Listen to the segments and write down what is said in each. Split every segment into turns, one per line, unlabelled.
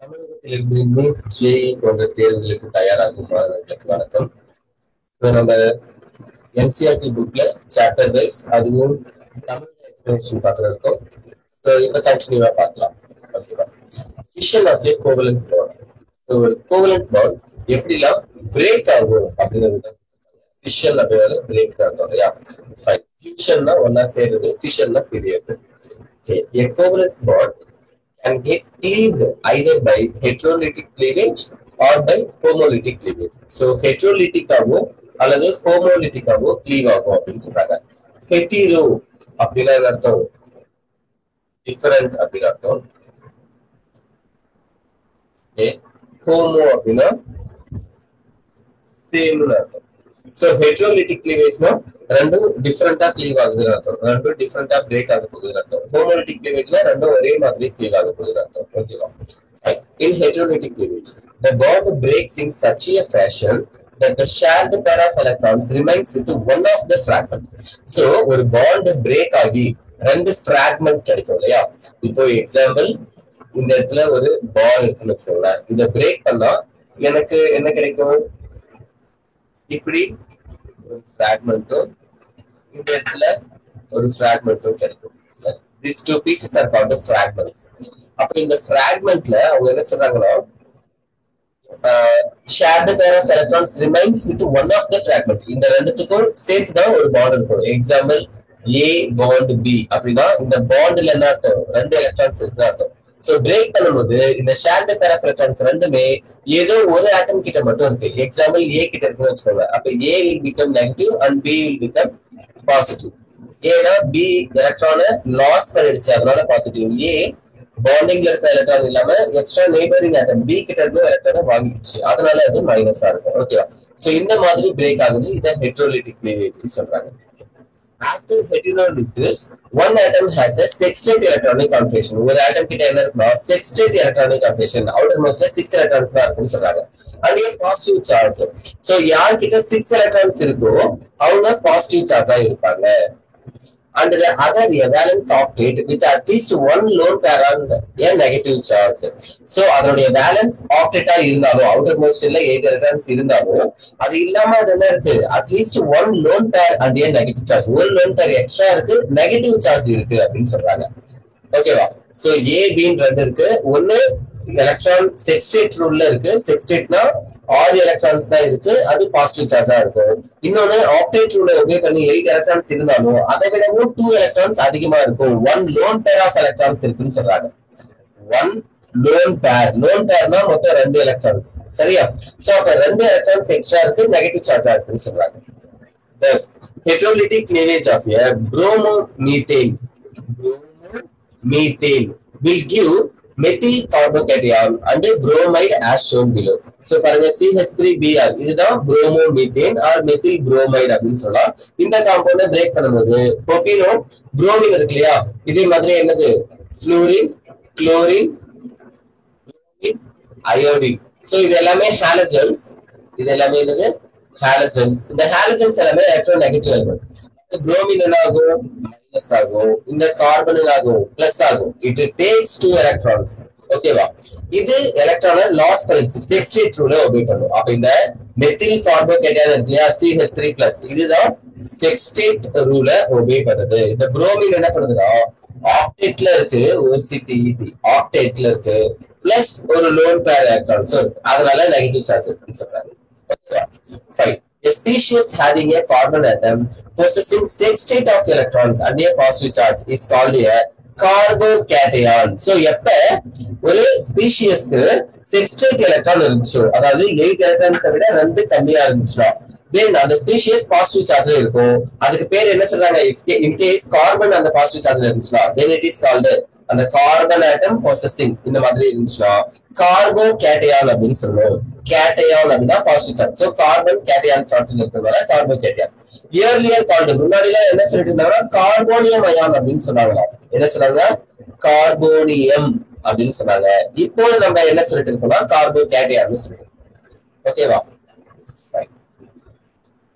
தமிழகத்திலிருந்து NEET JE போன்ற தேர்வுகளுக்கு தயாராகும் மாணவர்களுக்கு வணக்கம். நம்ம என்சிஆர்டி புக்ல சாப்டர் வைஸ் அதுவும் தமிழ் எக்ஸ்பிளனேஷன் பார்க்கறதுக்கும் இப்ப கண்டினியூவா பார்க்கலாம். ஓகேவா? Fission of a covalent bond. ஒரு கோவலன்ட் பாண்ட் எப்படிலாம் பிரேக் ஆகும் அப்படிங்கிறது ஃபிஷன் அப்படின்னால பிரேக் ஆகும் இல்லையா? ஃபைன். ஃபியூஷன்னா ஒன்னா சேர்றது, ஃபிஷன்னா பிரியறது. A covalent bond can get cleaved either by heterolytic cleavage or by homolytic cleavage. So heterolytic ஆகவோ அல்லது homolytic ஆகவோ cleave ஆகும் அப்படின்னு சொல்றாங்க. Hetero அப்படின்னா அர்த்தம் டிஃபரண்ட் அப்படின்னு அர்த்தம். homo அப்படின்னா சேம்னு அர்த்தம். So heterolytic cleavage னா ரெண்டும் டிஃபரெண்டா கிளீவ் ஆகுதுன்னு அர்த்தம், ரெண்டும் டிஃபரெண்டா பிரேக் ஆக போகுதுன்னு அர்த்தம். ஹோமோலிட்டிக் கிளீவேஜ்ல ரெண்டும் ஒரே மாதிரி கிளீவ் ஆக போகுதுன்னு அர்த்தம். ஓகேவா? In heterolytic cleavage, the bond breaks in such a fashion that the shared pair of electrons remains with one of the fragment. So ஒரு bond break ஆகி ரெண்டு fragment கிடைக்கும் இல்லையா? இப்போ எக்ஸாம்பிள், இந்த இடத்துல ஒரு பால் இருக்குன்னு வச்சுக்கோங்களேன். இதை பிரேக் பண்ணா எனக்கு என்ன கிடைக்கும்? இப்படி ஒரு ஃபிராக்மெண்ட்டும் இந்த இடத்துல ஒரு ஃபிராக்மெண்ட்டும் கிடைக்கும். சரி, these two pieces are called the fragments. அப்ப இந்த ஃபிராக்மெண்ட்ல அவங்க என்ன சொல்றாங்கன்னா, shared pair of electrons remains with one of the fragment. இந்த ரெண்டுத்துக்கும் சேர்த்து தான் ஒரு பாண்ட் இருக்கும். எக்ஸாம்பிள், A bond B அப்படின்னா இந்த பாண்ட்ல என்ன அர்த்தம்? ரெண்டு எலக்ட்ரான்ஸ் இருக்குன்னு அர்த்தம். சோ பிரேக் பண்ணும்போது இந்த ஷேர்ட் பேர் ஆஃப் எலக்ட்ரான்ஸ் ரெண்டுமே ஏதோ ஒரு ஆட்டம் கிட்ட மட்டும் இருக்கு. எக்ஸாம்பிள், ஏ கிட்ட இருக்குன்னு வச்சுக்கோங்க. அப்ப A will become negative and B will become positive. ஏன்னா பி எலக்ட்ரானை லாஸ் பண்ணிடுச்சு, அதனால பாசிட்டிவ். ஏ பாண்டிங்ல இருக்கிற எலக்ட்ரான் இல்லாம எக்ஸ்ட்ரா நெய்பரிங் ஆட்டம் பி கிட்ட இருந்து எலக்ட்ரானை வாங்கிடுச்சு, அதனால அது மைனஸா இருக்கும். ஓகேவா? சோ இந்த மாதிரி பிரேக் ஆகுது. இதை ஹெட்ரோலிட்டிக் கிளீவேஜ் சொல்றாங்க. After heterolysis, one atom has a sextate electronic configuration. ஒரு atom கிட்ட என்ன இருக்குன்னா sextate electronic configuration. outermostல 6 electrons தான் இருக்குன்னு சொல்றாங்க. and a positive charge. so யார் கிட்ட 6 electrons இருக்கோ அவங்க பாசிட்டிவ் சார்ஜா இருப்பாங்க. and the other a valence octet with at least one lone pair on a negative charge. so அதனுடைய valence octet இருந்தாலும் outermostல 8 electrons இருந்தாலும் அது இல்லாம அது என்ன இருக்கு? at least one lone pair and a negative charge. ஒரு lone pair எக்ஸ்ட்ரா இருக்கு, நெகட்டிவ் சார்ஜ் இருக்கு அப்படின்னு சொல்றாங்க. ஓகேவா? சோ ஏ பின்னு ரெண்டு இருக்கு. ஒன்னு எலக்ட்ரான் செக்ஸ்டேட் ரூல்ல இருக்கு. செக்ஸ்டேட்னா 6 எலக்ட்ரான்ஸ் தான் இருக்கு, அது பாசிட்டிவ் சார்ஜா இருக்கும். இன்னொன்னு ஆக்டேட் ரூலை ஒபே பண்ணி 8 எலக்ட்ரான்ஸ் இருந்தாலும் அதை விடவும் 2 எலக்ட்ரான்ஸ் அதிகமா இருக்கும். One lone pair of electrons இருக்குன்னு சொல்றாங்க. ஒன் லோன் பேர்னா மொத்தம் 2 எலக்ட்ரான்ஸ். சரியா? சோ அப்ப 2 எலக்ட்ரான்ஸ் எக்ஸ்ட்ரா இருக்கு, நெகட்டிவ் சார்ஜா இருக்குன்னு சொல்றாங்க. Thus, heterolytic cleavage of a bromomethane will give methyl carbocation and bromide as shown below. So பாருங்க, CH3Br இதுதான் bromomethane or methyl bromide அப்படின்னு சொல்லலாம். இந்த காம்பவுண்ட பிரேக் பண்ணும்போது புரோபீனோ புரோமின் இருக்கு இல்லையா, இதே மாதிரி என்னது? Fluorine, chlorine, iodine. சோ இது எல்லாமே ஹாலஜன்ஸ். இது எல்லாமே என்னது? ஹாலஜன்ஸ். இந்த ஹாலஜன்ஸ் எல்லாமே எலக்ட்ரோ நெகட்டிவ் எலிமெண்ட். புரோமின் என்ன ஆகும்? மைனஸ் ஆகும். இந்த கார்பன் என்ன ஆகும்? பிளஸ் ஆகும். It takes 2 electrons. ஓகேவா? இது எலக்ட்ரானை லாஸ் பண்ணிச்சு, செக்ஸ்டேட் ரூலை ஒபே பண்ணும். அப்ப இந்த மெத்தில் கார்போகேட்டையான் இருக்கு இல்லையா, CH3+, இதுதான் செக்ஸ்டேட் ரூலை ஒபே பண்ணுது. இந்த புரோமின் என்ன பண்ணுதுன்னா ஆக்டேட்ல இருக்கு, OCTET ஆக்டேட்ல இருக்கு, பிளஸ் ஒரு லோன் பேர் எலக்ட்ரான்ஸும் இருக்கு, அதனால நெகட்டிவ் சார்ஜ் இருக்குன்னு சொல்றாங்க. Fine. A species having a carbon atom possessing sextate of electrons and a positive charge is called a carbocation. So எப்ப ஒரு ஸ்பீஷியஸ்க்கு sextate electron இருந்துச்சு, அதாவது 8 எலக்ட்ரான்ஸ் விட 2 கம்மியா இருந்துச்சுன்னா then அந்த ஸ்பீஷியஸ் பாசிட்டிவ் சார்ஜ்ல இருக்கும். அதுக்கு பேர் என்ன சொல்றாங்க? in case கார்பன் அந்த பாசிட்டிவ் சார்ஜ்ல இருந்துச்சுன்னா then it is called அந்த கார்பன் ஆட்டம் பொசசிங் இந்த மாதிரி இருந்துச்சுன்னா கார்போகேட்டையான் அப்படின்னு சொல்லுவோம். கேட்டையான் அப்படின்னா positive charge. So carbon cation charge இருக்கிறதால கார்போகேட்டையான். இயர்லியர் கால்டு, முன்னாடி எல்லாம் என்ன சொல்லிட்டு இருந்தாங்கன்னா கார்போனியம் அயான் அப்படின்னு சொன்னாங்களா. என்ன சொன்னாங்க? கார்போனியம் அப்படின்னு சொன்னாங்க. இப்போ நம்ம என்ன சொல்லிட்டு இருக்கோம்னா கார்போகேட்டையான் சொல்லிட்டு. ஓகேவா?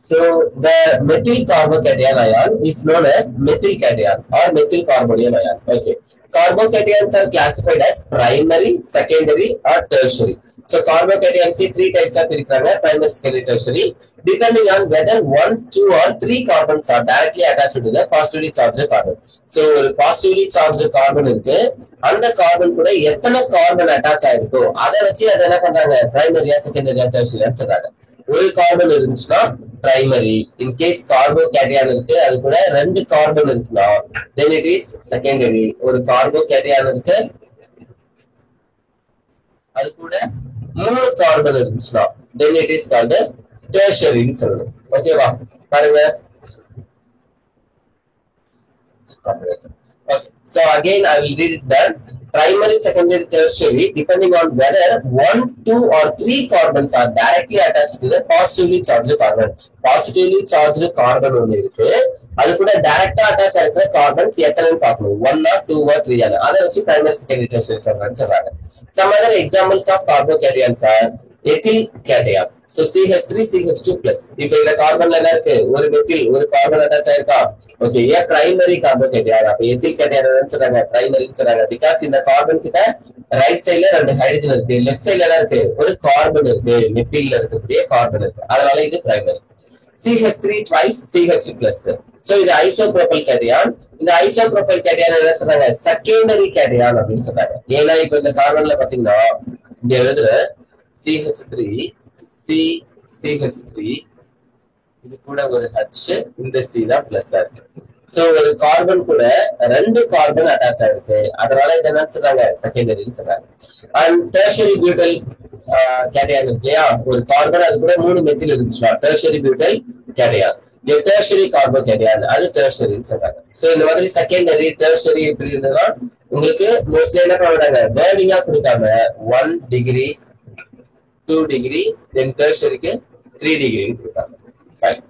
So the methyl carbocation ion is known as methyl cation or methyl carbonyl ion. Okay. Carbocations are classified as primary, secondary or tertiary. So carbocations three types of primary, secondary, tertiary, depending on whether 1, 2 or 3 carbons are directly attached to the positively charged carbon. So positively charged carbon இருக்கு, அந்த carbon கூட எத்தனை carbon attach ஆயிருக்கோ அதை வச்சு அதை என்ன பண்றாங்க, பிரைமரியா செகண்டரியா டெர்ஷரியான்னு சொல்றாங்க. ஒரு கார்பன் இருந்துச்சுன்னா பிரைமரி. இன் கேஸ் கார்போகேட்டையான் இருக்கு, அது கூட 2 கார்பன் இருக்குன்னா then it is secondary. ஒரு கார்போகேட்டையான் இருக்கு, அது கூட 3 கார்பன் இருந்துச்சுன்னா then it is called tertiary சொல்லணும். ஓகேவா, பாருங்க. Okay. So again I will read it down. Primary, secondary, tertiary, depending on whether 1, 2 or 3 carbons are directly attached to the positively charged carbon. Positively charged carbon ஒன்று இருக்கு, அது கூட டைரக்டா attach ஆகிற carbons எத்தனைன்னு பார்க்கணும், 1 or 2 or 3 ஆன அதை வச்சு பிரைமரி, செகண்டரி, டெர்ஷியரி சொல்றாங்க. Some other examples of carbocations are ethyl cation. So CH3 CH2 plus. இப்போ இந்த கார்பன்ல என்ன இருக்கு, ஒரு மெத்தில், ஒரு கார்பன் அட்டாச் ஆயிருக்கா. ஓகே, ஏன் பிரைமரி கார்போகேட்டையான். அப்ப எத்தில் கேட்டையான் சொல்றாங்க, பிரைமரின்னு சொல்றாங்க. பிகாஸ் இந்த கார்பன் கிட்ட ரைட் சைடுல 2 ஹைட்ரஜன் இருக்கு, லெஃப்ட் சைடுல என்ன இருக்கு, ஒரு கார்பன் இருக்கு, மெத்தில்ல இருக்கக்கூடிய கார்பன் இருக்கு, அதனால இது primary. CH3 twice CH plus. So இது ஐசோப்ரோபைல் கேட்டையான். இந்த ஐசோப்ரோபைல் கேட்டையான் என்ன சொல்றாங்க, செகண்டரி கேட்டையான் அப்படின்னு சொல்றாங்க. ஏன்னா இப்ப இந்த கார்பன்ல பாத்தீங்கன்னா இங்க எழுதுற CH3 CH3 இது கூட ஒரு H, இந்த C தான் பிளஸ் இருக்கு. சோ ஒரு கார்பன் கூட 2 கார்பன் அட்டாச் ஆயிருக்கு, அதனால இதை என்ன சொல்றாங்க, செகண்டரின்னு சொல்றாங்க. அண்ட் டெர்ஷரி பியூட்டைல் கேட்டையான் இருக்கு இல்லையா, ஒரு கார்பன் அது கூட 3 மெத்தில் இருந்துச்சுன்னா டெர்ஷரி பியூட்டைல் கேட்டையான். டெர்ஷரி கார்போகேட்டையான், அது டெர்ஷரின்னு சொல்றாங்க. சோ இந்த மாதிரி செகண்டரி, டெர்ஷரி எப்படி இருந்ததுன்னா உங்களுக்கு மோஸ்ட்லி என்ன பண்ணுவாங்க, வேர்டிங்கா கொடுக்காம 1 degree 2 degree, then tertiary 3 degree. Fine.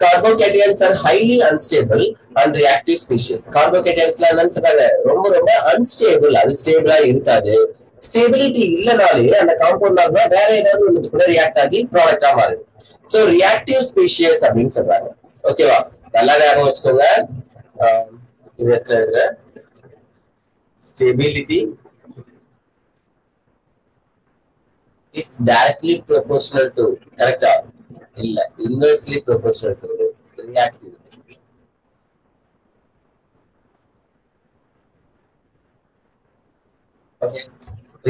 Carbocations are highly unstable and reactive species. Carbocations என்னன்னு சொல்றாங்க, ரொம்ப ரொம்ப unstable, அது ஸ்டேபிளா இருக்காது. ஸ்டெபிலிட்டி இல்லனாலே அந்த காம்பவுண்ட் வேற ஏதாவது ஒன்று கூட ரியாக்ட் ஆகி ப்ராடக்டா மாறுது. சோ ரியாக்டிவ் ஸ்பீஷியஸ் அப்படின்னு சொல்றாங்க. ஓகேவா, நல்லா ஞாபகம் வச்சுக்கோங்க. இதுல stability is directly proportional to, correct or illa, inversely proportional to reactivity. Okay,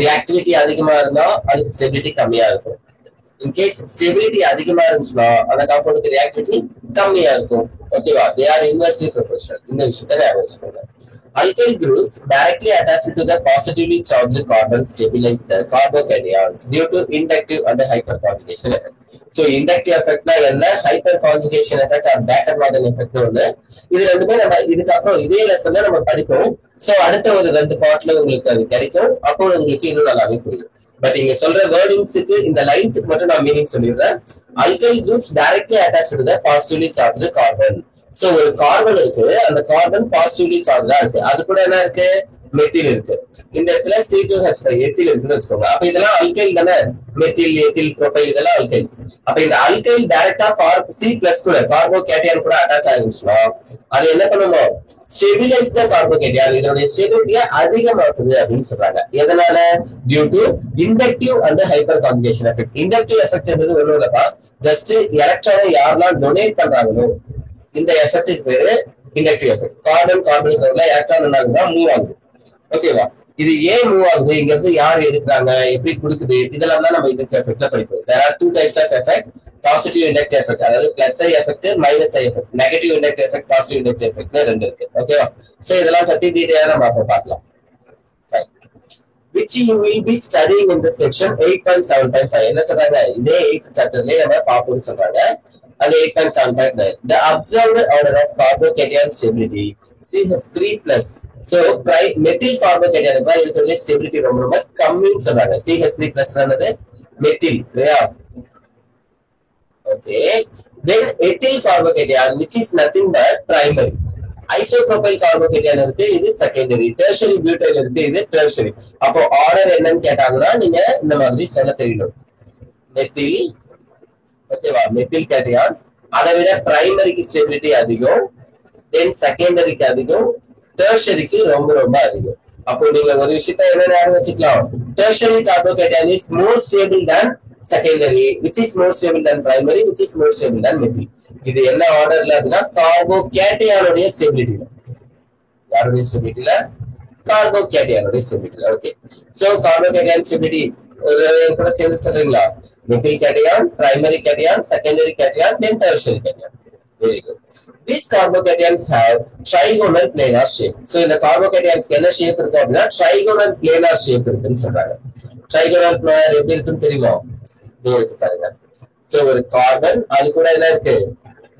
reactivity அதிகமா இருந்தா அதுக்கு ஸ்டெபிலிட்டி கம்மியா இருக்கும். In case stability அதிகமா இருந்துச்சுன்னா அந்த காம்பவுண்டுக்கு reactivity கம்மியா இருக்கும். ஓகேவா, they are inversely proportional. இந்த விஷயத்தை ஞாபகம் வச்சுக்கோங்க. Alkyl groups directly attached to the positively charged carbon stabilize the carbocations due to inductive and hyperconjugation effect. So inductive effect na enna, hyperconjugation effect or Baker-Morgan effect ஒன்னு. இது ரெண்டுமே நம்ம இதுக்கு அப்புறம் இதே லெசன்ல நம்ம படிப்போம். சோ அடுத்த ஒரு 2 பார்ட்ல உங்களுக்கு அது கிடைக்கும், அப்போ உங்களுக்கு இன்னும் நல்லாவே புரியும். பட் இங்க சொல்ற வேர்டிங்ஸ்க்கு இந்த லைன்ஸ்க்கு மட்டும் நான் மீனிங் சொல்லிடுறேன். Alkyl groups directly attached to the positively charged carbon. So ஒரு கார்பன் இருக்கு, அந்த கார்பன் பாசிட்டிவ்லி சார்ஜா இருக்கு, அது கூட என்ன இருக்கு, மெத்தில் இருக்கு. இந்த இடத்துல C2H5 எத்தில் இருக்குன்னு வச்சுக்கோங்க. அப்ப இதெல்லாம் அல்கைல் தானே, மெத்தில், எத்தில், ப்ரோபைல் இதெல்லாம் அல்கைல்ஸ். அப்ப இந்த அல்கைல் டைரக்டா C+ கூட கார்போகேட்டையான் கூட அட்டாச் ஆயிருச்சுன்னா அது என்ன பண்ணணும், ஸ்டெபிலைஸ் த கார்போகேட்டையான், இதோட ஸ்டெபிலிட்டியை அதிகமாக்குது அப்படின்னு சொல்றாங்க. எதனால, due to inductive and hyperconjugation effect. Inductive effect என்பது ஒண்ணும் இல்லப்பா, ஜஸ்ட் எலக்ட்ரானை யாரெல்லாம் டொனேட் பண்றாங்களோ இந்த எஃபெக்ட்டுக்கு பேரு இண்டக்டிவ் எஃபெக்ட். கார்பனுக்கு எலக்ட்ரான் என்ன ஆகுதுன்னா மூவ் ஆகுது. ஓகேவா, இது ஏன் மூவ் ஆகுது, இங்க இருந்து யார் எடுக்கிறாங்க, எப்படி கொடுக்குது, இதெல்லாம் தான் நம்ம இண்டக்டிவ் எஃபெக்ட்ல படிப்போம். There are 2 types of effect, positive inductive effect, அதாவது plus I effect, minus I effect. Negative inductive effect, positive inductive எஃபெக்ட்னு 2 இருக்கு. ஓகேவா, சோ இதெல்லாம் பத்தி டீடைலா நம்ம அப்ப பார்க்கலாம். Which you will be studying in the section 8.7.5. என்ன சொல்றாங்க, இதே 8th சாப்டர்லயே நம்ம பார்ப்போம்னு சொல்றாங்க. And 8.7.9. The observed order of carbocation stability CH3+. So methyl carbocation இருக்கிறதுல stability ரொம்ப ரொம்ப கம்மின்னு சொல்றாங்க. CH3+ என்னது, methyl இல்லையா. Okay, then ethyl carbocation which is nothing but primary. Isopropyl கார்போகேட்டையான் இருக்கு, இது செகண்டரி. டெர்ஷரி பியூட்டைல் இருக்கு, இது டெர்ஷரி. அப்போ ஆர்டர் என்னன்னு கேட்டாங்கன்னா நீங்க இந்த மாதிரி சொல்ல தெரியணும். மெத்தில், ஓகேவா, மெத்தில் கேட்டையான், அதை விட பிரைமரிக்கு ஸ்டெபிலிட்டி அதிகம், தென் செகண்டரிக்கு அதிகம், டெர்ஷரிக்கு ரொம்ப ரொம்ப அதிகம். அப்போ நீங்க ஒரு விஷயத்த என்ன ஞாபகம் வச்சுக்கலாம், tertiary கார்போகேட்டையான் is more stable than secondary, which is more stable than primary, which is more stable than methyl. இது என்ன ஆர்டர்ல அப்படின்னா கார்போகேட்டையானுடைய ஸ்டெபிலிட்டில, யாருடைய ஸ்டெபிலிட்டில, கார்போகேட்டையானுடைய ஸ்டெபிலிட்டில. ஓகே, சோ கார்போகேட்டையான் ஸ்டெபிலிட்டி கூட சேர்ந்து சொல்றீங்களா, methyl cation, primary cation, secondary cation, then tertiary cation. Very good. These carbocations have trigonal planar shape. So இந்த carbocations என்ன shape இருக்கு அப்படின்னா trigonal planar shape இருக்குன்னு சொல்றாங்க. trigonal planar எப்படி இருக்குன்னு தெரியுமா, இது இருக்கு பாருங்க. சோ ஒரு கார்பன், அது கூட என்ன இருக்கு,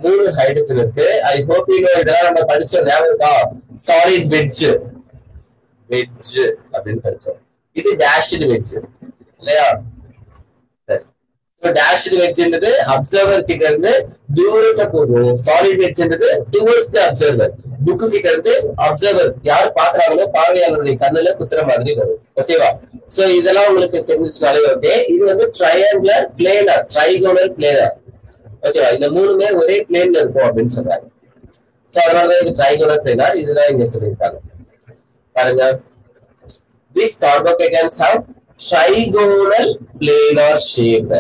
3 ஹைட்ரஜன் இருக்கு. ஐ ஹோப் யூ நோ, இதெல்லாம் நம்ம படிச்சோம், ஞாபகம் இருக்கா, சாலிட் வெட்ஜ் அப்படின்னு படிச்சோம். இது டேஷ்டு வெட்ஜ் இல்லையா, சரி. டேஷ்டு வெட்ஜ்ன்றது அப்சர்வர் கிட்ட இருந்து தூரத்தை போகும், சாலிட் வெட்ஜ்ன்றது டுவர்ட்ஸ் தி அப்சர்வர், புக்கு கிட்ட இருந்து அப்சர்வர் யார் பாக்குறாங்களோ பார்வையாளருடைய கண்ணுல குத்துற மாதிரி வரும். ஓகேவா, சோ இதெல்லாம் உங்களுக்கு தெரிஞ்சுனாலே ஓகே. இது வந்து ட்ரையாங்குலர் பிளேனர், ட்ரைகோனல் பிளேனர். ஓகேவா, இந்த மூணுமே ஒரே பிளேன்ல இருக்கும் அப்படின்னு சொல்றாங்க. சோ அதனாலதான் இது ட்ரைகோனல் பிளேனர். இதுதான் இங்க சொல்லியிருக்காங்க பாருங்க. These carbocations have trigonal planar shape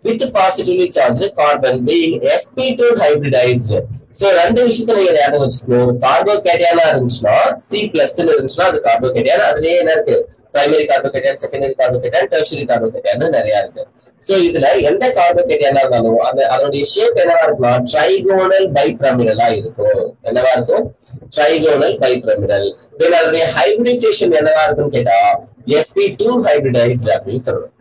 with positively charged carbon being sp2 hybridized. So ரெண்டு விஷயத்தை நீங்க ஞாபகம் வச்சுக்கணும். கார்போகேட்டையானா இருந்துச்சுன்னா C+ இருந்துச்சுன்னா அது கார்போகேட்டையான். அதுலயே என்ன இருக்கு, பிரைமரி கார்போகேட்டையான், செகண்டரி கார்போகேட்டையான், டெர்ஷரி கார்போகேட்டையான் நிறைய இருக்கு. சோ இதுல எந்த கார்போகேட்டையானா இருந்தாலும் அதனுடைய ஷேப் என்னவா இருக்கும்னா ட்ரைகோனல் பைபிரமிடலா இருக்கும். என்னவா இருக்கும், ட்ரைகோனல் பைபிரமிடல். தென் அதனுடைய ஹைபிரிடைசேஷன் என்னவா இருக்குன்னு கேட்டா sp2 hybridized அப்படின்னு சொல்றோம்.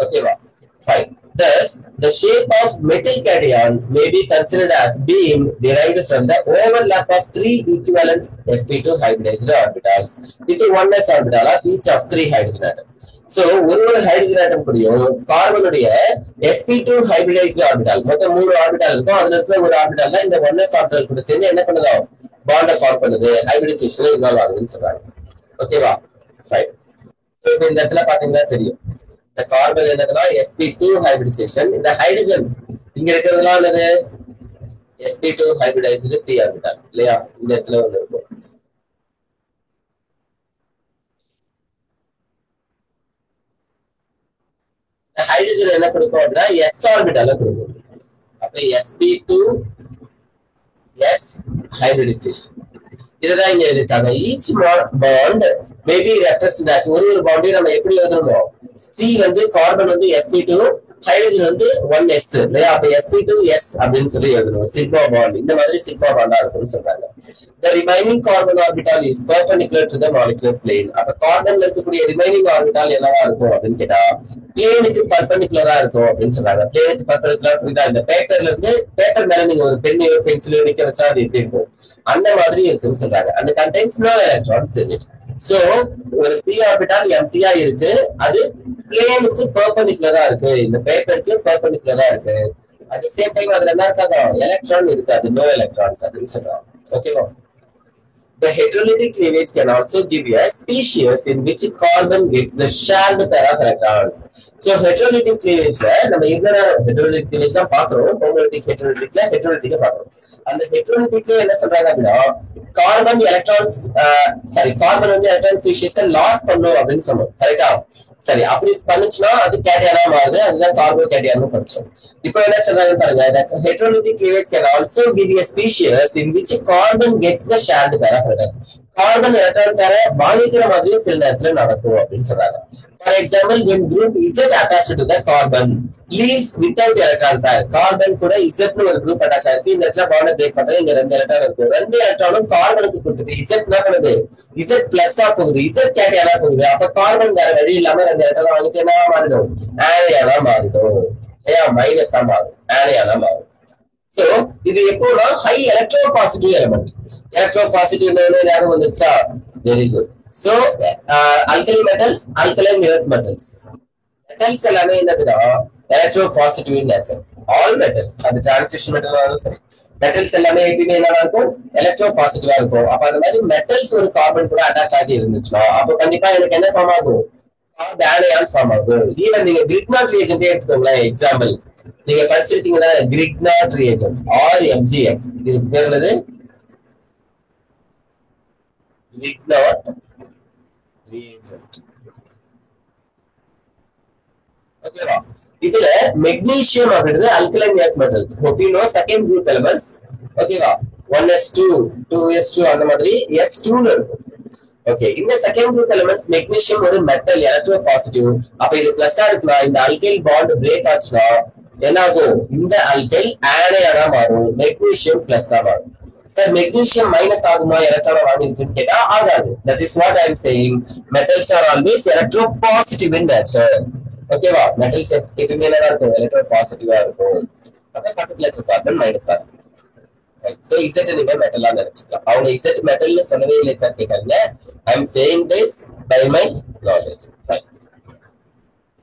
ஓகேவா, fine. Thus, the shape of methyl cation may be considered as being derived from the overlap of 3 equivalent sp2 hybridized orbitals with one s orbital of each of 3 hydrogen atoms. So, ஒரு hydrogen atom கூடயும் கார்பனுடைய sp2 hybridized orbital மொத்தம் 3 orbital இருக்கும். அதுல இருக்கிற ஒரு orbital தான் இந்த 1s orbital கூட சேர்ந்து என்ன பண்ணுதோ பாண்ட ஃபார்ம் பண்ணுது, ஹைபிரிடைசேஷன் இன்வால்வ் ஆகுதுன்னு சொல்றாங்க. ஓகேவா, ஃபைன். இப்போ இந்த இடத்துல பாத்தீங்கன்னா தெரியும், இந்த கார்பன் என்னதுன்னா sp2 ஹைபிரிடைசேஷன். இந்த ஹைட்ரஜன் இங்க இருக்கிறதுலாம் என்னது, sp2 ஹைபிரிடைஸ்டு p ஆர்பிட்டால் இல்லையா, இந்த இடத்துல ஒண்ணு இருக்கும். ஹைட்ரஜன் என்ன கொடுக்கும் அப்படின்னா s ஆர்பிட்டால கொடுக்கும். அப்ப sp2 s hybridization. இதுதான் இங்க இருக்காங்க. each bond may be represented as ஒரு பாண்டையும் நம்ம எப்படி எழுதணும், C வந்து கார்பன் வந்து sp2, ஹைட்ரஜன் வந்து 1s இல்லையா, அப்ப sp2s அப்படின்னு சொல்லி எழுதணும். சிக்மா பாண்ட் இந்த மாதிரி சிக்மா பாண்டா இருக்கும்னு சொல்றாங்க. The remaining carbon orbital is perpendicular to the molecular plane. அப்ப கார்பன்ல இருக்கக்கூடிய ரிமைனிங் ஆர்பிட்டால் என்னவா இருக்கும் அப்படின்னு கேட்டா பிளேனுக்கு பர்பெண்டிகுலரா இருக்கும் அப்படின்னு சொல்றாங்க. பிளேனுக்கு பர்பெண்டிகுலர் புரியுதா, இந்த பேப்பர்ல இருந்து பேப்பர் மேல நீங்க ஒரு பெண்ணையோ பென்சிலோ நிக்க வச்சா அது எப்படி இருக்கும், அந்த மாதிரி இருக்குன்னு சொல்றாங்க. அந்த contains no electrons in it. So ஒரு p ஆர்பிட்டால் எம்டியா இருக்கு, அது பிளேனுக்கு பெர்பெண்டிகுலரா இருக்கு, இந்த பேப்பருக்கு பெர்பெண்டிகுலரா இருக்கு. அட் தி சேம் டைம் அதுல என்ன இருக்காது, எலக்ட்ரான் இருக்காது, நோ எலக்ட்ரான்ஸ் அப்படின்னு சொல்றாங்க. ஓகேவா, the heterolytic cleavage can also give you a species in which carbon gets the shared pair of electrons. So heterolytic cleavage ல நம்ம இவ்வளவு heterolytic cleavage தான் பாக்குறோம், homolytic heterolytic பாக்குறோம். அந்த heterolytic ல என்ன சொல்றாங்க அப்படின்னா கார்பன் எலக்ட்ரான்ஸ் கார்பன் வந்து எலக்ட்ரான் ஸ்பீஷிஸ் லாஸ் பண்ணும் அப்படின்னு சொன்னோம். கரெக்டா, சரி. அப்படி பண்ணுச்சுன்னா அது கேட்டையானா மாறுது, அதுதான் கார்போகேட்டையான்னு படிச்சோம். இப்போ என்ன சொல்றாங்க பாருங்க, heterolytic cleavage can also give you a species in which carbon gets the shared pair of electrons. Carbon electron பேரை வாங்கிக்கிற மாதிரியும் சில நேரத்துல நடக்கும் அப்படின்னு சொல்றாங்க. For example, when group Z attached to the carbon leaves without electron pair, carbon கூட Z ஒரு group attach ஆயிருக்கு, இந்த இடத்துல பாண்ட் பிரேக் பண்றது, இங்க 2 எலக்ட்ரான் இருக்கு, 2 எலக்ட்ரானும் கார்பனுக்கு கொடுத்துட்டு Z என்ன பண்ணுது, Z பிளஸ்ஸா போகுது, Z கேட்டையானா போகுது. அப்ப கார்பன் வேற வழி இல்லாம 2 எலக்ட்ரான் வாங்கிட்டு என்ன மாறிடும், ஆனியானா மாறிடும், மைனஸா மாறும், ஆனியானா மாறும். சோ இது எப்போனா ஹை எலக்ட்ரோபாசிட்டிவ் எலிமெண்ட். எலக்ட்ரோபாசிட்டிவ் ஞாபகம் வந்துச்சா, very good. So alkali metals, alkaline earth metals, metals எல்லாமே என்னதுன்னா எலக்ட்ரோபாசிட்டிவ் இன் நேச்சர். ஆல் மெட்டல்ஸ், அது டிரான்சிஷன் மெட்டல் சரி, மெட்டல்ஸ் எல்லாமே எப்பயுமே என்னவா இருக்கும், எலக்ட்ரோபாசிட்டிவா இருக்கும். அப்ப அந்த மாதிரி மெட்டல்ஸ் ஒரு கார்பன் கூட அட்டாச் ஆகி இருந்துச்சுன்னா அப்போ கண்டிப்பா எனக்கு என்ன ஃபார்ம் ஆகும், கார்பேனியான் ஃபார்ம் ஆகும். ஈவன் நீங்க கிரிக்னாட் ரியேஜென்ட்டே எடுத்துக்கோங்களேன். எக்ஸாம்பிள் நீங்க படிச்சிருக்கீங்கன்னா கிரிக்னாட் ரியேஜென்ட் RMgX, இதுக்கு பேர் என்னது? Grignard reagent. ஓகேவா? இதுல மெக்னீசியம் அப்படின்றது alkaline earth metals. hope you know second group elements. ஓகேவா? 1s2 2s2 அந்த மாதிரி s2 ல இருக்கும். ஓகே, இந்த செகண்ட் குரூப் எலிமெண்ட்ஸ் மெக்னீசியம் ஒரு மெட்டல், எலக்ட்ரோ பாசிட்டிவ். அப்ப இது பிளஸ்ஸா இருக்கலாம். இந்த அல்கைல் பாண்ட் பிரேக் ஆச்சுன்னா என்ன ஆகும்? இந்த அல்கைல் ஆனையானா மாறும், மெக்னீசியம் பிளஸ்ஸா மாறும். சார் மெக்னீசியம் மைனஸ் ஆகுமா எலக்ட்ரான வாங்கிருக்குன்னு கேட்டா ஆகாது. That is what I am saying. Metals are always electro positive in nature. ஓகேவா? மெட்டல்ஸ் எப்பவுமே என்ன இருக்கும்? எலக்ட்ரோ பாசிட்டிவா இருக்கும். அப்ப பக்கத்துல இருக்க கார்பன் மைனஸ் ஆகும். So Z நீங்க மெட்டலா நினைச்சுக்கலாம். அவங்க Z மெட்டல்னு சொல்லவே இல்லை சார் கேட்டாங்க. I am saying this by my knowledge. Fine.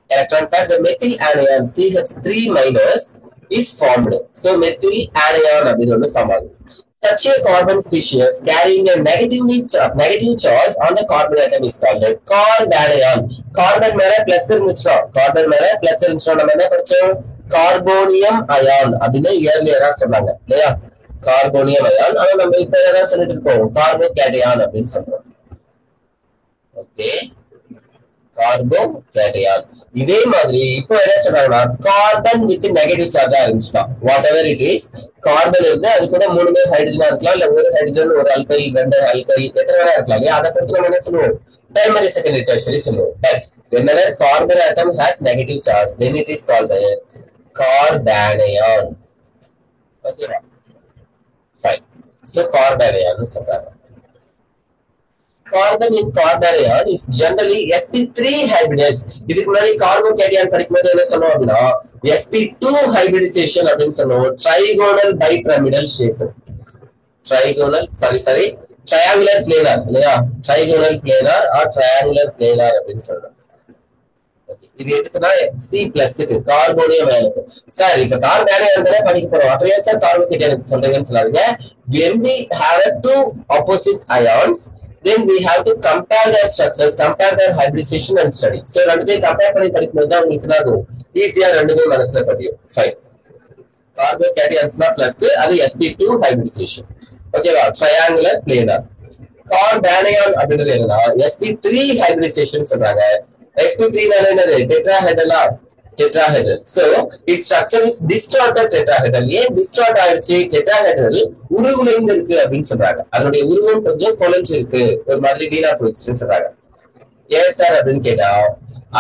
Electron pair, the methyl anion CH3 minus is formed. So methyl anion அப்படின்னு ஒன்று form ஆகுது. Such a carbon species carrying a negative charge on the carbon atom is called carbanion. Carbon மேல plus இருந்துச்சுன்னா, carbon மேல plus இருந்துச்சுன்னா நம்ம என்ன படிச்சோம்? கார்போனியம் அயான் அப்படின்னு இயர்லியரா சொன்னாங்க இல்லையா? Carbonium ion. ஆனா நம்ம இப்ப என்ன சொல்லிட்டு இருக்கோம்? கார்போகேட்டையான் அப்படின்னு சொல்றோம். Okay, carbocation. இதே மாதிரி இப்போ என்ன சொல்றாங்கன்னா கார்பன் வித் நெகட்டிவ் சார்ஜா இருந்துச்சுன்னா, what ever it is, carbon இருந்து அது கூட 3 பேர் ஹைட்ரஜனா இருக்கலாம், இல்ல ஒரு ஹைட்ரஜன் ஒரு அல்கைல் 2 அல்கைல் எத்தனை வேணா இருக்கலாம் இல்லையா? அதை பொறுத்து நம்ம என்ன சொல்லுவோம்? பிரைமரி செகண்டரி டெர்ஷரி சொல்லுவோம். But whenever carbon atom has negative charge, then it is called a carbanion. ஓகேவா? Fine. So carbanion சொல்றாங்க. Carbon in carbanion is generally sp3 hybridized. இதுக்கு முன்னாடி கார்போகேட்டையான் படிக்கும்போது என்ன சொன்னோம் அப்படின்னா sp2 hybridization அப்படின்னு சொன்னோம். Trigonal bipyramidal shape. triangular planar இல்லையா? Trigonal planar or triangular planar அப்படின்னு சொல்றோம். இது எதுக்குன்னா C+ கார்போனியம் அயனுக்கு. சார் இப்ப கார்பேனியம் தானே படிக்க போறோம். அப்படியே சார் கார்போகேட்டையான் சொல்றீங்கன்னு சொல்லாதீங்க. When we have two opposite ions, then we have to compare their structures, compare their hybridization and study. So ரெண்டுத்தையும் கம்பேர் பண்ணி படிக்கும்போது தான் உங்களுக்கு என்ன ஈஸியா ரெண்டுமே மனசுல பதியும். ஃபைன். கார்போகேட்டையான்ஸ்னா பிளஸ், அது sp2 hybridization. ஓகேவா? Triangular planar. கார்பேனியான் அப்படின்றது என்னன்னா sp3 hybridization சொல்றாங்க. sp3 என்னது? டெட்ராஹெட்ரலா? Tetrahedral. So its structure is distorted tetrahedral. ஏன் டிஸ்டார்ட் ஆயிடுச்சு? டெட்ராஹெட்ரல் உருகுலைந்து இருக்கு அப்படின்னு சொல்றாங்க. அதனுடைய உருவம் கொஞ்சம் குலைஞ்சு இருக்கு, ஒரு மாதிரி வீணா போயிடுச்சுன்னு சொல்றாங்க. ஏன் சார் அப்படின்னு கேட்டா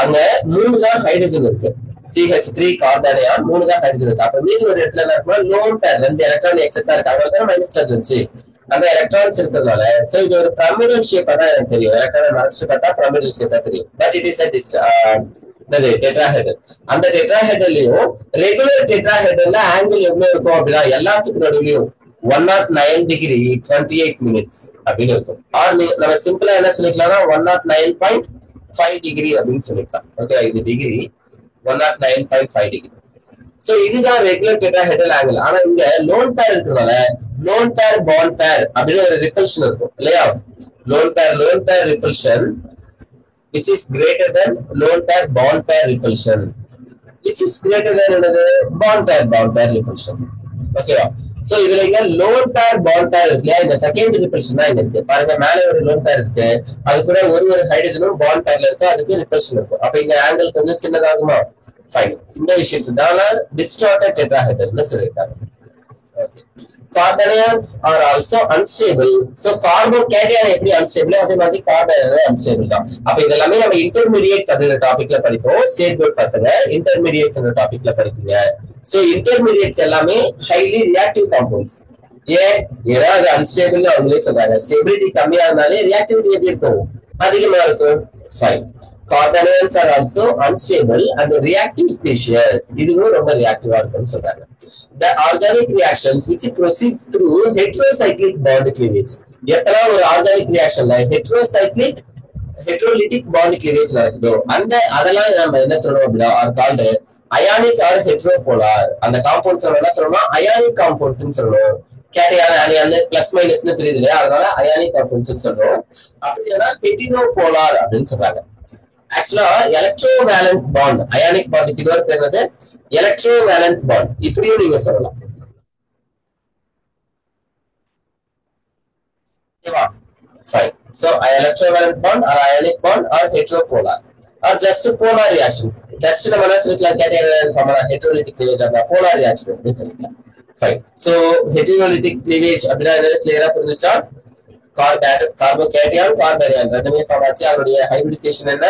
அங்க 3 தான் ஹைட்ரஜன் இருக்கு. CH3 கார்பனியான் 3 தான் ஹைட்ரஜன் இருக்கு. அப்ப மீதி ஒரு இடத்துல என்ன இருக்குன்னா லோன் பேர் 2 எலக்ட்ரான் எக்ஸஸா இருக்கு. அவங்க மைனஸ் சார்ஜ் இருந்துச்சு. அந்த எலக்ட்ரான்ஸ் இருக்கிறதுனால சோ இது ஒரு பிரமிடல் ஷேப்பா தான் எனக்கு தெரியும். எலக்ட்ரான் மறைச்சு பார்த்தா பிரமிடல் ஷேப்பா தெரியும். But it is tetrahedral. அந்த டெட்ராஹெட்ரல்லையும் ரெகுலர் டெட்ராஹெட்ரல்ல ஆங்கிள் எவ்வளவு இருக்கும் அப்படின்னா எல்லாத்துக்கும் நடுவுலயும் 109 degree 28 minutes அப்படின்னு இருக்கும். ஆர் நம்ம சிம்பிளா என்ன சொல்லிக்கலாம்னா 109.5 degree அப்படின்னு சொல்லிக்கலாம். ஓகே, இது டிகிரி 109.5 degree. சோ இதுதான் ரெகுலர் டெட்ராஹெட்ரல் ஆங்கிள். ஆனா இங்க லோன் பேர் இருக்கிறதுனால லோன் பேர் பாண்ட் பேர் அப்படின்னு ஒரு ரிப்பல்ஷன் இருக்கும் இல்லையா? Lone pair repulsion which is greater than lone pair bond pair repulsion, which is greater than another bond pair repulsion. ஓகேவா? சோ இதுல இங்க லோன் பேர் பாண்ட் பேர் இருக்குல்லையா? இந்த செகண்ட் ரிப்பல்ஷன் தான் இங்க இருக்கு. பாருங்க, மேல ஒரு லோன் பேர் இருக்கு, அது கூட ஒரு ஹைட்ரஜனும் பாண்ட் பேர்ல இருக்கு, அதுக்கு ரிப்பல்ஷன் இருக்கும். அப்ப இங்க ஆங்கிள் கொஞ்சம் சின்னதாகுமா? ஃபைன். இந்த விஷயத்துனால டிஸ்டார்டட் டெட்ராஹெட்ரல்னு சொல்லிருக்காங்க. Carbanions are also unstable. So carbocation எப்படி unstable, அதே மாதிரி carbanion unstable தான். அப்ப இதெல்லாம் நம்ம intermediates அப்படிங்கிற டாபிக்ல படிப்போம். ஸ்டேட் போர்ட் பசங்க intermediates என்ற டாபிக்ல படிப்பீங்க. So intermediates எல்லாமே highly reactive compounds. ஏன்னா அது unstable அவங்களே சொல்றாங்க. ஸ்டெபிலிட்டி கம்மியா இருந்தாலே reactivity எப்படி இருக்கும்? அதிகமா இருக்கும். Fine. Carbanions are also unstable and reactive species. இதுவும் ரொம்ப ரியாக்டிவா இருக்கும்னு சொல்றாங்க. The organic reactions which proceeds through heterocyclic bond cleavage. எத்தனை ஒரு ஆர்கானிக் ரியாக்ஷன்ல heterolytic bond cleavage நடக்குதோ அதெல்லாம் நம்ம என்ன சொல்லணும் அப்படின்னா ஆர் கால்டு அயானிக் ஆர் ஹெட்ரோபோலார். அந்த காம்பவுண்ட்ஸ் என்ன சொல்லணும்னா அயானிக் காம்பவுண்ட்ஸ் சொல்லணும். கேட்டையான் அயனியான் பிளஸ் மைனஸ்னு தெரியுது இல்லையா? அதனால அயானிக் காம்பவுண்ட்ஸ் சொல்றோம். அப்படி இல்லைன்னா ஹெட்டிரோபோலார் அப்படின்னு சொல்றாங்க. ஆக்சுவலா எலக்ட்ரோவேலண்ட் பாண்ட், அயானிக் பாண்ட் இன்னொரு பேர் வந்து எலக்ட்ரோவேலண்ட் பாண்ட், இப்படியும் நீங்க சொல்லலாம். ஓகேவா? Fine. So electrovalent bond or ionic bond or heteropolar or just polar reactions. Just நம்ம என்ன சொல்லிக்கலாம், cation formula heterolytic cleavage அந்த polar reaction அப்படி சொல்லிக்கலாம். Fine. So heterolytic cleavage அப்படின்னா என்ன கிளியரா புரிஞ்சுச்சா? கார்போகேட்டையான் கார்பேனியான் ரெண்டுமே ஃபார்ம் ஆச்சு. அதனுடைய ஹைபிரிடைசேஷன் என்ன,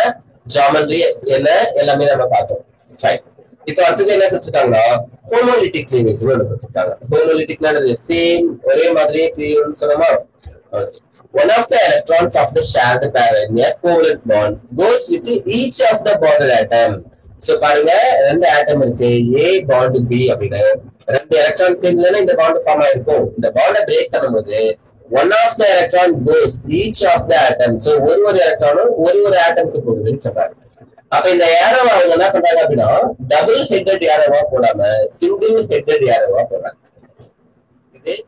ஜியோமெட்ரி என்ன, எல்லாமே நம்ம பார்த்தோம். ஃபைன். இப்போ அடுத்தது என்ன கொடுத்துருக்காங்கன்னா ஹோமோலிட்டிக் கிளீவேஜ் ஒன்று கொடுத்துருக்காங்க. ஹோமோலிட்டிக்னா சேம் ஒரே மாதிரியே பிரியும்னு சொன்னோமா. One of the electrons of the shared pair in a covalent bond goes with each of the bonded atom. So பாருங்க ரெண்டு ஆட்டம் இருக்கு, A bond B அப்படின்னு ரெண்டு எலக்ட்ரான் சேர்ந்துல இந்த பாண்ட் ஃபார்ம் ஆயிருக்கும். இந்த பாண்டை பிரேக் பண்ணும்போது one of the electron goes each of the atom. So ஒரு எலக்ட்ரானும் ஒரு ஆட்டம்க்கு போகுதுன்னு சொல்றாங்க. அப்ப இந்த ஏரோவை அவங்க என்ன பண்றாங்க அப்படின்னா டபுள் ஹெட்டட் ஏரோவா போடாம சிங்கிள் ஹெட்டட் ஏரோவா போடுறாங்க.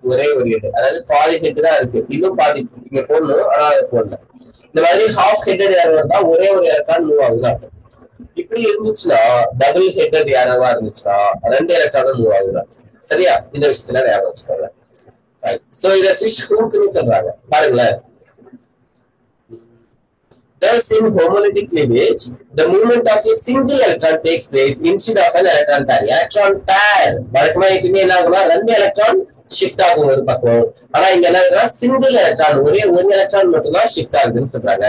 ஒரே ஒரு ஹெட், அதாவது பாதி ஹெட் தான் இருக்கு, இன்னும் பாதி இங்க போடணும், ஆனா அதை போடல. இந்த மாதிரி ஹாஃப் ஹெட்டட் ஏரோ இருந்தா ஒரே ஒரு எலக்ட்ரான் மூவ் ஆகுதுன்னு அர்த்தம். இப்படி இருந்துச்சுன்னா டபுள் ஹெட்டட் ஏரோவா இருந்துச்சுன்னா ரெண்டு எலக்ட்ரானும் மூவ் ஆகுதுன்னு அர்த்தம். சரியா? இந்த விஷயத்துல ஞாபகம் வச்சுக்கோங்க. சோ இத ஃபிஷ் ஹூக்னு சொல்றாங்க. பாருங்களேன், thus in homolytic cleavage the movement of a single electron takes place instead of an electron pair. Electron pair வழக்கமா எப்பவுமே என்ன ஆகும்னா ரெண்டு எலக்ட்ரான் ஷிஃப்ட் ஆகும் ஒரு பக்கம். ஆனா இங்க என்ன ஆகுதுன்னா சிங்கிள் எலக்ட்ரான், ஒரே ஒரு எலக்ட்ரான் மட்டும் தான் ஷிஃப்ட் ஆகுதுன்னு சொல்றாங்க.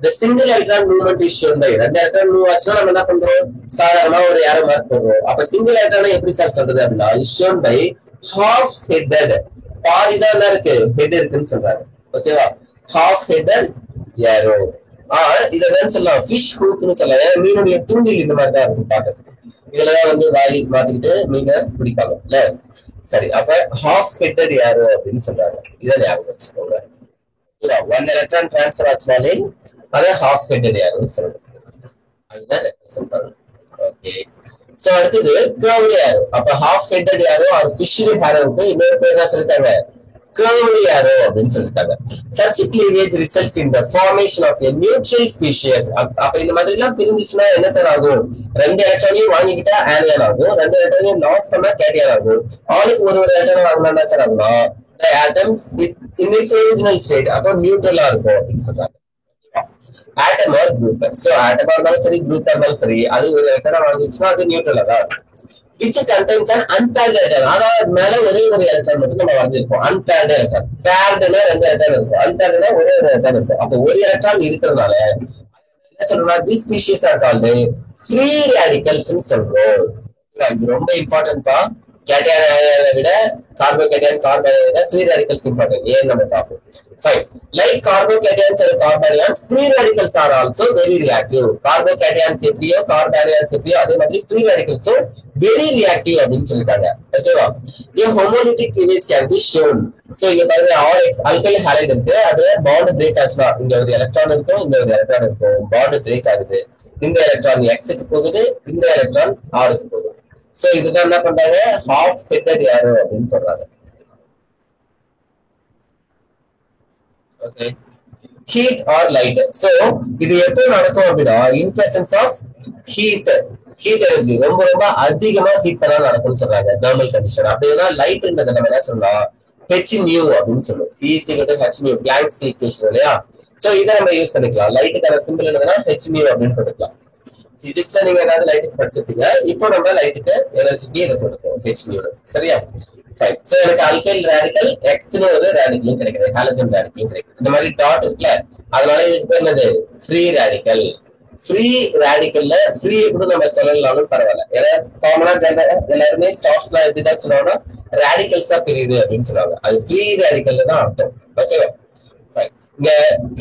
the single electron movement is shown by ரெண்டு எலக்ட்ரான் மூவ் ஆச்சுன்னா நம்ம என்ன பண்றோம், சாதாரணமா ஒரு ஏரோ மார்க் போடுறோம். அப்ப சிங்கிள் எலக்ட்ரான் எப்படி சார் சொல்றது அப்படின்னா is shown by half headed, பாதிதான் என்ன இருக்கு, ஹெட் இருக்குன்னு சொல்றாங்க. ஓகேவா? half headed arrow. இத என்னன்னு சொல்லலாம், ஃபிஷ் ஹூக்னு சொல்லலாம். மீனுடைய தூண்டில் இந்த மாதிரி தான் இருக்கும் பாக்கிறதுக்கு. இதுலதான் வந்து வாய் மாட்டிக்கிட்டு மீனை பிடிப்பாங்க இல்ல. சரி, அப்ப ஹாஃப் ஹெட்டட் ஏரோ அப்படின்னு சொல்றாங்க. இதை ஞாபகம் வச்சுக்கோங்க. இல்ல ஒன் எலக்ட்ரான் டிரான்ஸ்பர் ஆச்சுனாலே அதை ஹாஃப் ஹெட்டட் ஏரோன்னு சொல்லணும். அதுதான் ரெப்ரசென்ட் பண்ணணும். ஓகே. சோ அடுத்தது கர்வ்டு ஏரோ. அப்ப ஹாஃப் ஹெட்டட் ஏரோ ஆர் ஃபிஷ்டு ஏரோவுக்கு இன்னொரு பேர் தான் சொல்லிட்டாங்க, curved arrow அப்படின்னு சொல்லிட்டாங்க. Such cleavage results in the formation of a mutual species. அப்ப இந்த மாதிரி எல்லாம் பிரிஞ்சிச்சுன்னா என்ன சார் ஆகும், ரெண்டு எலக்ட்ரானையும் வாங்கிக்கிட்டா ஆனியன் ஆகும், ரெண்டு எலக்ட்ரானையும் லாஸ் பண்ணா கேட்டியன் ஆகும். ஆளுக்கு ஒரு எலக்ட்ரான் வாங்கினா என்ன சார் ஆகும்னா the atoms in its original state அப்ப நியூட்ரலா இருக்கும் அப்படின்னு சொல்றாங்க. ஆட்டம் ஆர் குரூப். சோ ஆட்டமா இருந்தாலும் சரி குரூப்பா இருந்தாலும் சரி அது ஒரு எலக்ட்ரான் வாங்கிச்சுன்னா அது நியூட்ரலா தான் இருக்கும். which contains an unpaired electron. அதாவது மேல ஒரே ஒரு எலக்ட்ரான் மட்டும் நம்ம வரைஞ்சிருப்போம். unpaired electron. pairedனா ரெண்டு எலக்ட்ரான் இருக்கும், unpairedனா ஒரே ஒரு எலக்ட்ரான் இருக்கும். அப்ப ஒரு எலக்ட்ரான் இருக்கிறதுனால என்ன சொல்றோம்னா these species are called free radicals ன்னு சொல்றோம். இது ரொம்ப இம்பார்ட்டன்ட் பா. கேட்டையானை விட கார்போகேட்டையான் கார்பேனியானை விட ஃப்ரீ ரேடிக்கல்ஸ் இம்பார்ட்டன்ட். ஏன் நம்ம பார்ப்போம். Fine. Like carbocations and carbanions free radicals are also very reactive. Carbocations எப்படியோ கார்பேனியான்ஸ் எப்படியோ அதே மாதிரி ஃப்ரீ ரேடிக்கல்ஸும் வெரி ரியாக்டிவ் அப்படின்னு சொல்லிட்டாங்க. ஓகேவா? a homolytic cleavage can be shown. So இங்க பாருங்க RX அல்கைல் ஹாலைட் இருக்கு, அது பாண்ட் பிரேக் ஆச்சுனா இங்க ஒரு எலக்ட்ரான் இருக்கும், இங்க ஒரு எலக்ட்ரான் இருக்கும், பாண்ட் பிரேக் ஆகுது. இந்த எலக்ட்ரான் Xக்கு போகுது, இந்த எலக்ட்ரான் Rக்கு போகுது. சோ இதுதான் என்ன பண்றாங்க, half headed arrow அப்படின்னு சொல்றாங்க. Okay. heat or light. So இது எப்போ நடக்கும் அப்படின்னா in presence of heat energy ரொம்ப ரொம்ப அதிகமா ஹீட் பண்ணா நடக்கும்னு சொல்றாங்க தெர்மல் கண்டிஷன். அப்படின்னா லைட்ன்றத நம்ம என்ன சொல்லலாம், h nu அப்படின்னு சொல்லுவோம். E = h nu Planck's equation இல்லையா. சோ இத நம்ம யூஸ் பண்ணிக்கலாம். லைட்டுக்கான சிம்பிள் என்னன்னா h nu அப்படின்னு போட்டுக்கலாம். பிசிக்ஸ்ல நீங்க ஏதாவது லைட்டுக்கு படிச்சிருப்பீங்க. இப்போ நம்ம லைட்டுக்கு எனர்ஜிக்கு இதை போட்டுக்கோம் h nu. சரியா? ஃபைன். சோ எனக்கு அல்கைல் ரேடிக்கல் எக்ஸ்னு ஒரு ரேடிக்கலும் கிடைக்குது, ஹாலஜன் ரேடிக்கலும் கிடைக்குது. இந்த மாதிரி டாட் இருக்குல்ல, அதனால இதுக்கு பேர் என்னது, ஃப்ரீ ரேடிக்கல். ஃப்ரீ ரேடிக்கல்ல ஃப்ரீ கூட நம்ம சொல்லலாம்னு பரவாயில்ல. ஏன்னா காமனா எல்லாருமே ஸ்டாஃப்ஸ்லாம் எப்படிதான் சொல்லுவாங்கன்னா ரேடிக்கல்ஸா பிரியுது அப்படின்னு சொல்லுவாங்க. அது ஃப்ரீ ரேடிக்கல்ல தான் அர்த்தம். ஓகேவா? இங்க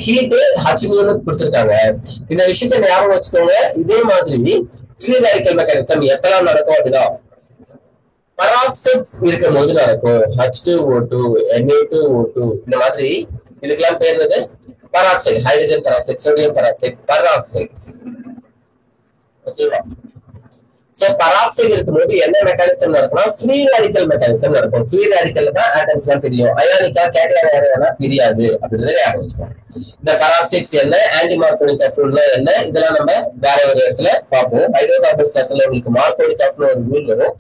ஹீட் ஹச்மியூன்னு கொடுத்துருக்காங்க. இந்த விஷயத்த ஞாபகம் வச்சுக்கோங்க. இதே மாதிரி ஃப்ரீ ரேடிக்கல் மெக்கானிசம் எப்பெல்லாம் நடக்கும் அப்படின்னா பராக்சைட்ஸ் இருக்கும் போது நடக்கும். H2O2 Na2O2 இந்த மாதிரி இதுக்கெல்லாம் பேர் வந்து peroxide, hydrogen peroxide, sodium peroxide, பராக்சைட்ஸ். ஓகேவா? சோ பராக்சைடு இருக்கும்போது என்ன மெக்கானிசம் நடக்கும்னா ஃப்ரீ ரேடிக்கல் மெக்கானிசம் நடக்கும். ஃப்ரீ ரேடிக்கல் தான் ஆட்டம்ஸ் எல்லாம் தெரியும், அயானிக்கா கேட்டையானா தெரியாது அப்படின்றத ஞாபகம் வச்சுக்கோங்க. இந்த பராக்சைட்ஸ் என்ன, ஆன்டி மார்கோனிக் அஃப்ளூர்னா என்ன, இதெல்லாம் நம்ம வேற ஒரு இடத்துல பார்ப்போம். ஹைட்ரோகார்பன் ஸ்ட்ரெஸ்ல உங்களுக்கு மார்கோனிக் அஃப்ளூர் ஒரு ரூல் வரும்,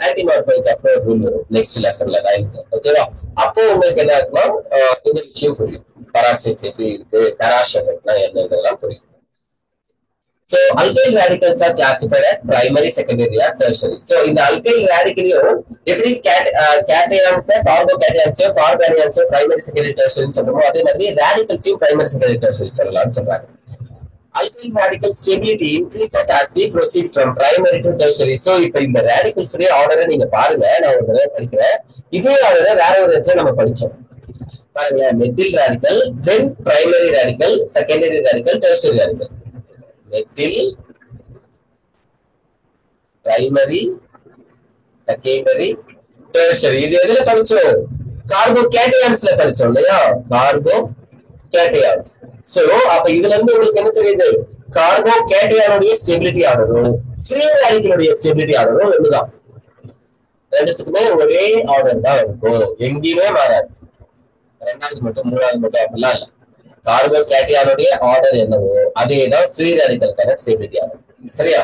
ஆன்டி மார்கோனிக் அஃப்ளூர் ரூல் வரும் நெக்ஸ்ட் லெசன்ல 9th. ஓகேவா? அப்போ உங்களுக்கு என்ன இருக்குன்னா இந்த விஷயம் புரியும், பராக்சைட்ஸ் எப்படி இருக்கு, கராஷ் எஃபெக்ட்னா என்ன, இதெல்லாம் புரியும். So alkyl radicals are classified as primary, secondary or tertiary. So in the alkyl radicaliyum எப்படி cations carbocations carbanions primary, secondary, tertiary சொல்றோமோ அதே மாதிரி radicals primary, secondary, tertiary சொல்லலாம்னு சொல்றாங்க. Alkyl radical stability increases as we proceed from primary to tertiary. So இப்ப இந்த radicals உடைய ஆர்டரை நீங்க பாருங்க, நான் ஒரு தடவை படிக்கிறேன். இதே ஆர்டரை வேற ஒரு இடத்துல நம்ம படிச்சோம் பாருங்க. Methyl radical, then primary radical, secondary radical, tertiary radical. Methyl, primary, secondary, tertiary. இது எதுல படிச்சோம்? கார்போகேட்டயான்ஸ்ல படிச்சோம் இல்லையா? கார்போகேட்டயான்ஸ். சோ அப்ப இதுல இருந்து உங்களுக்கு என்ன தெரியுது? கார்போகேட்டயானுடைய ஸ்டெபிலிட்டி ஆர்டரும் ஃப்ரீ ரேடிக்கலுடைய ஸ்டெபிலிட்டி ஆர்டரும் ஒண்ணுதான். ரெண்டுத்துக்குமே ஒரே ஆர்டர் தான் இருக்கும், எங்கேயுமே மாறாது. ரெண்டாவது மட்டும் மூணாவது மட்டும் அப்படிலாம் இல்ல. கார்போகேட்டயானுடைய ஆர்டர் என்னவோ அதேதான் ஃப்ரீ ரேடிக்கலுக்கான ஸ்டெபிலிட்டி ஆர்டர். சரியா?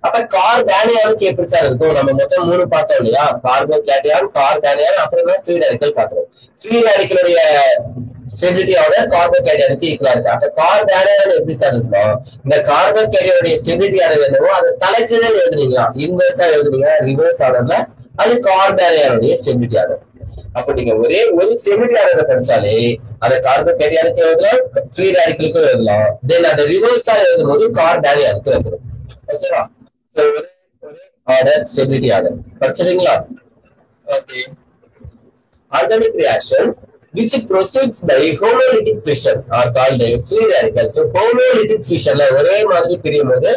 அப்ப கார்பானியானுக்கு எப்படி சார் இருக்கும்? நம்ம மொத்தம் 3 பார்த்தோம் இல்லையா? கார்போகேட்டயான், கார்பானியான், அப்புறமா ஃப்ரீ ரேடிக்கல் பார்க்கிறோம். ஃப்ரீ ரேடிக்கலுடைய ஸ்டெபிலிட்டி ஆர்டர் கார்போகேட்டயானுக்கு ஈக்குவலா இருக்கு. அப்ப கார்பானியான் எப்படி சார் இருக்கும்? இந்த கார்போகேட்டயானுடைய ஸ்டெபிலிட்டி ஆர்டர் என்னவோ அதை தலைகீழ எழுதுனீங்க, இன்வெர்ஸா எழுதுனீங்க, ரிவர்ஸ் ஆர்டர்ல அது கார்பானியானுடைய ஸ்டெபிலிட்டி ஆர்டர். அப்ப நீங்க ஒரே ஒரு ஸ்டெபிலிட்டி ஆர்டரை படிச்சாலே அதை கார்போகேட்டயானுக்கு எழுதலாம், ஃப்ரீ ரேடிக்கலுக்கும் எழுதலாம். தென் அதை ரிவர்ஸா எழுதும் போது கார்பானியானுக்கு எழுதணும். ஓகேவா? ஒரே ஆர்டர் ஸ்டெபிலிட்டி ஆர்டர் படிச்சிருக்கீங்களா? Okay. Organic reactions which proceeds by homolytic fission are called free radicals. So homolytic fissionல ஒரே மாதிரி பிரியும் போது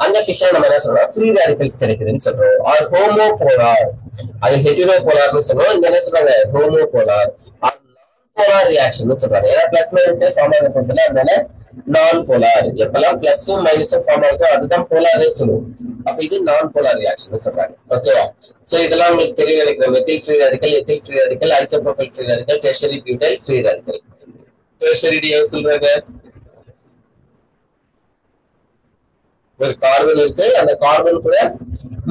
அந்த ஃபிஷன் நம்ம என்ன சொல்றோம்? ஃப்ரீ ரேடிக்கல்ஸ் கிடைக்குதுன்னு சொல்றோம். ஆர் ஹோமோபோலார், அது ஹெட்டிரோபோலார்னு சொல்றோம். இங்க என்ன சொல்றாங்க? ஹோமோபோலார் ஆர் நான் போலார் ரியாக்ஷன் சொல்றாங்க. ஏன்னா பிளஸ் மைனஸ் ஃபார்ம் ஆக போறதுல அதனால நான் போலார். எப்பெல்லாம் பிளஸும் மைனஸும் ஃபார்ம் ஆகுதோ அதுதான் போலாரே சொல்லுவோம். அப்ப இது நான் போலார் ரியாக்ஷன் சொல்றாங்க. ஓகேவா? சோ இதெல்லாம் உங்களுக்கு தெரிய நினைக்கிற methyl free radical, ethyl free radical, isopropyl free radical, tertiary butyl free radical. Tertiary சொல்றாங்க ஒரு கார்பன் இருக்கு, அந்த கார்பன் கூட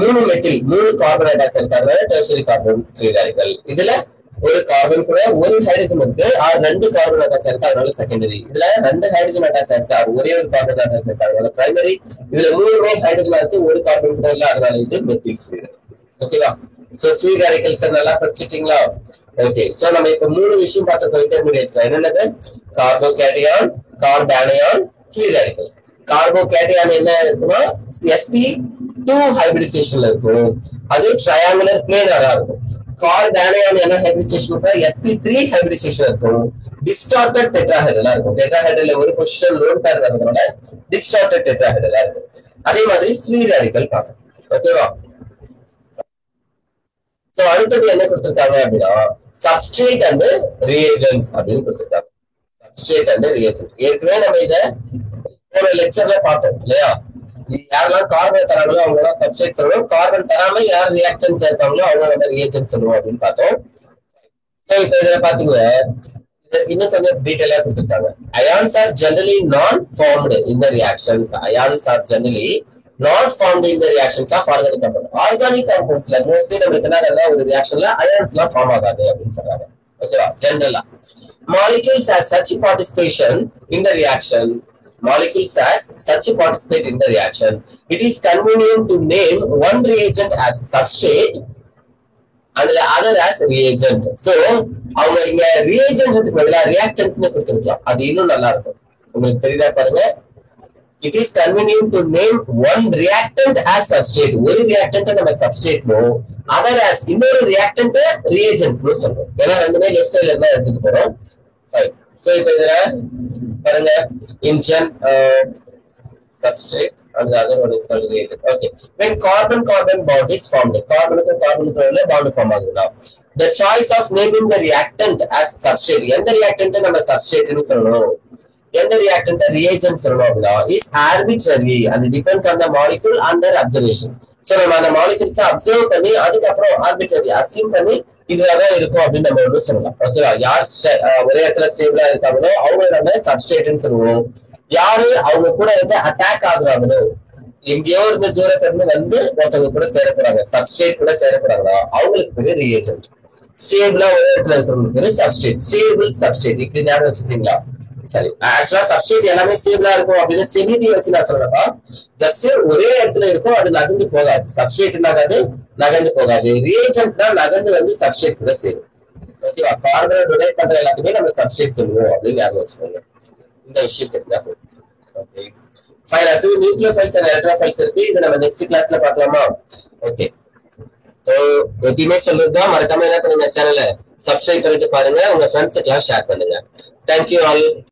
3 மெத்தில் 3 கார்பன் அட்டாச் இருக்காங்க, டெர்ஷரி கார்பன் ஃப்ரீ ரேடிக்கல். இதுல ஒரு கார்பன் கூட ஒரு ஹைட்ரஜன் இருக்கு, 2 கார்பன் அட்டாச் இருக்கு, அதனால செகண்டரி. இதுல 2 ஹைட்ரஜன் அட்டாச் இருக்கு, ஒரே ஒரு கார்பன் அட்டாச் இருக்கு, அதனால பிரைமரி. இதுல 3மே ஹைட்ரஜன் இருக்கு, ஒரு கார்பன் கூட இல்ல, அதனால இது மெத்தில் ஃப்ரீ ரேடிக்கல். ஓகேவா? சோ ஃப்ரீ ரேடிக்கல்ஸ் நல்லா படிச்சிட்டீங்களா? ஓகே. சோ நம்ம இப்ப 3 விஷயம் பார்த்திருக்கோம் இன்டர்மீடியட்ஸ். என்னது? கார்போகேட்டயான், கார்பானியான், ஃப்ரீ ரேடிக்கல்ஸ். கார்போகேட்டயான் என்ன இருக்குன்னா sp2 ஹைபிரிடைசேஷன்ல இருக்கும், அது ட்ரையாங்குலர் பிளேனரா இருக்கும். கார்பானியான் என்ன ஹைபிரிடைசேஷன் இருக்கா? sp3 ஹைபிரிடைசேஷன் இருக்கும், டிஸ்டார்டட் டெட்ராஹெட்ரலா இருக்கும். டெட்ராஹெட்ரல்ல ஒரு பொசிஷன் லோன் பேர் வரதுனால டிஸ்டார்டட் டெட்ராஹெட்ரலா இருக்கும். அதே மாதிரி ஃப்ரீ ரேடிக்கல் பார்க்கணும். ஓகேவா? சோ அடுத்தது என்ன கொடுத்திருக்காங்க அப்படின்னா சப்ஸ்ட்ரேட் அண்ட் ரியேஜென்ட்ஸ் அப்படின்னு கொடுத்திருக்காங்க. சப்ஸ்ட்ரேட் அண்ட் ரியேஜென்ட் ஏற்கனவே நம்ம இத போன லெக்சர்ல பார்த்தோம் இல்லையா? யாரெல்லாம் கார்பன் தராங்களோ அவங்க எல்லாம் சப்ஸ்ட்ரேட் சொல்லுவோம், கார்பன் தராம யார் ரியாக்ஷன் சேர்த்தாங்களோ அவங்க நம்ம ரியேஜென்ட் சொல்லுவோம் அப்படின்னு பார்த்தோம். இப்ப இதுல பாத்தீங்க இன்னும் கொஞ்சம் டீடைலா கொடுத்துருக்காங்க. Ions are generally non formed in the reactions. Ions are generally not formed in the reactions of organic compound. Organic காம்பவுண்ட்ஸ்ல மோஸ்ட்லி நம்மளுக்கு என்ன ஒரு ரியாக்ஷன்ல அயான்ஸ் எல்லாம் ஃபார்ம் ஆகாது அப்படின்னு சொல்றாங்க. ஓகேவா? ஜெனரலா molecules has such participation in the reaction. Molecules as such participate in the reaction. It is convenient to name one reagent as substrate and the other as reagent. So அவங்க இங்க reagent பதிலா reactant னு கொடுத்திருக்கலாம். அது இன்னும் நல்லா இருக்கும். உங்களுக்கு தெரியுதா பாருங்க. It is convenient to name one reactant as substrate. ஒரு reactant நம்ம substrate நோ, other as இன்னொரு reactant reagent னு சொல்றோம். ஏன்னா ரெண்டுமே லெஃப்ட் சைடுல இருந்தா எடுத்துட்டு போறோம். Fine. So இப்ப இதுல பாருங்க engine substrate and the other one is called reagent. Okay. When carbon-carbon bond is formed, carbon-க்கு carbon-க்கு bond form ஆகுதுன்னா the choice of naming the reactant as substrate. எந்த reactant நம்ம substrate னு சொல்லணும்? எந்த ரியாக்டன்ட் ரியேஜன்ட் சொல்லணும் அப்படின்னா is arbitrary and depends on the molecule under observation. So நம்ம அந்த மாலிகுல்ஸ் அப்சர்வ் பண்ணி அதுக்கப்புறம் ஆர்பிட்ரரி அசியூம் பண்ணி இதுதான் இருக்கும் அப்படின்னு நம்ம வந்து சொல்லலாம். ஓகேவா? யார் ஒரே இடத்துல ஸ்டேபிளா இருக்காங்களோ அவங்க நம்ம சப்ஸ்ட்ரேட்னு சொல்லுவோம். யாரு அவங்க கூட வந்து அட்டாக் ஆகுறாங்களோ, எங்கேயோ இருந்து தூரத்துல இருந்து வந்து ஒருத்தவங்க கூட சேரப்படுறாங்க, சப்ஸ்ட்ரேட் கூட சேரப்படுறாங்களா, அவங்களுக்கு பேரு ரியேஜன்ட். ஸ்டேபிளா ஒரே இடத்துல இருக்கிறவங்களுக்கு பேரு சப்ஸ்ட்ரேட். ஸ்டேபிள் சப்ஸ்ட்ரேட் இப்படி ஞாபகம் வச்சுக்கீங்களா? சரி, ஆக்சுவலா சப்ஸ்ட்ரேட் எல்லாமே ஸ்டேபிளா இருக்கும் அப்படின்னு ஸ்டெபிலிட்டி வச்சு நான் சொல்றேன்ப்பா. ஜஸ்ட் ஒரே இடத்துல இருக்கும், அது நகர்ந்து போகாது. சப்ஸ்ட்ரேட் நகர்ந்து போகாது. ரியேஜன்ட்னா நகர்ந்து வந்து சப்ஸ்ட்ரேட் கூட சேரும். ஓகேவா? கார்பனை டொனேட் பண்ற எல்லாத்துக்குமே நம்ம சப்ஸ்ட்ரேட் சொல்லுவோம் அப்படின்னு ஞாபகம் வச்சுக்கோங்க. இந்த விஷயம் தெரிஞ்சா போதும். Okay fine. அடுத்தது நியூக்ளியோஃபைல்ஸ் அண்ட் எலக்ட்ரோஃபைல்ஸ் இருக்கு. இதை நம்ம நெக்ஸ்ட் கிளாஸ்ல பார்க்கலாமா? ஓகே. எப்பயுமே சொல்றதுதான், மறக்காம என்ன பண்ணுங்க, சேனலை சப்ஸ்கிரைப் பண்ணிட்டு பாருங்க, உங்க ஃப்ரெண்ட்ஸுக்கு எல்லாம் ஷேர் பண்ணுங்க. Thank you all.